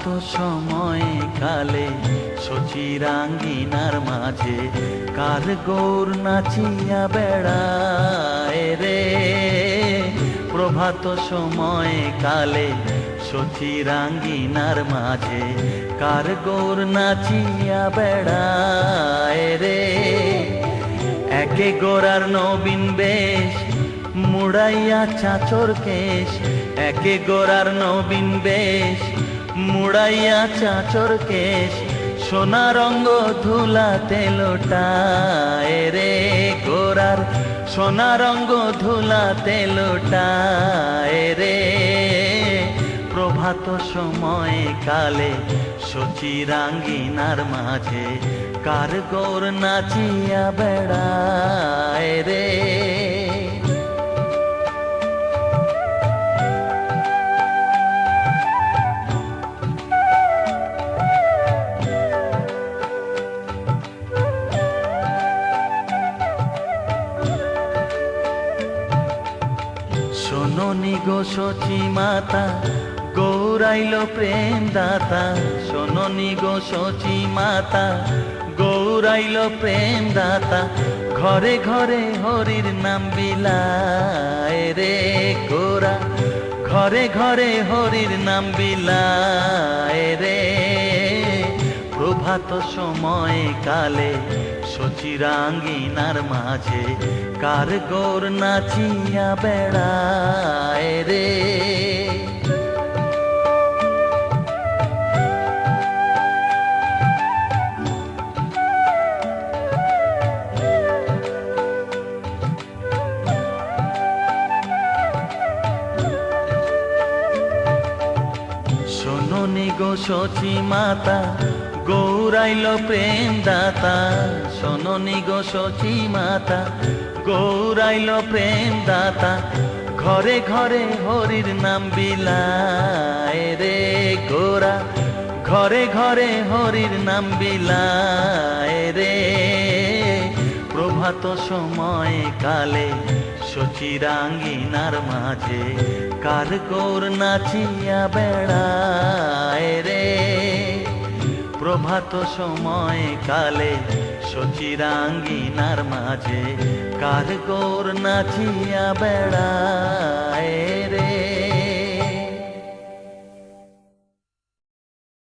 প্রভাত সময়ে কালে সচিরাঙ্গিনার মাঝে কার গৌর নাচিয়া বেড়ায় রে। প্রভাত সময়ে কালে সচিরাঙ্গিনার মাঝে কার গৌর নাচিয়া বেড়ায় রে। একে গোরার নবীন বেশ মুড়াইয়া চাচর কেশ, একে গোরার নবীন বেশ মুড়াইয়া চাচর কেশ, সোনা রঙ্গ ধুলাতে লোটায় রে। গোরার সোনা রঙ্গ ধুলাতে লোটায় রে। প্রভাত সময়ে কালে সচিরাঙ্গিনার মাঝে কার গৌর নাচিয়া বেড়ায় রে। শোনোনি গো সচি মাতা গৌরাইল প্রেম দাতা, শোনোনি গো সচি মাতা গৌরাইল প্রেম দাতা, ঘরে ঘরে হরির নাম বিলায় রে। গোরা ঘরে ঘরে হরির নাম বিলায় রে। প্রভাত সময়ে কালে সচিরাঙ্গিনার মাঝে কার গৌর নাচিয়া বেড়ায় রে। শোনোনি গো সচি মাতা গৌরাইল প্রেম দাতা, শোনোনি গো সচি মাতা গৌরাইল প্রেম দাতা, ঘরে ঘরে হরির নাম বিলায় রে। গোরা ঘরে ঘরে হরির নাম বিলায় রে। প্রভাত সময়ে কালে সচিরাঙ্গিনার মাঝে কার গৌর নাচিয়া বেড়ায় রে। প্রভাত সময়ে কালে সচিরাঙ্গিনার মাঝে কার গৌর নাচিয়া বেড়ায়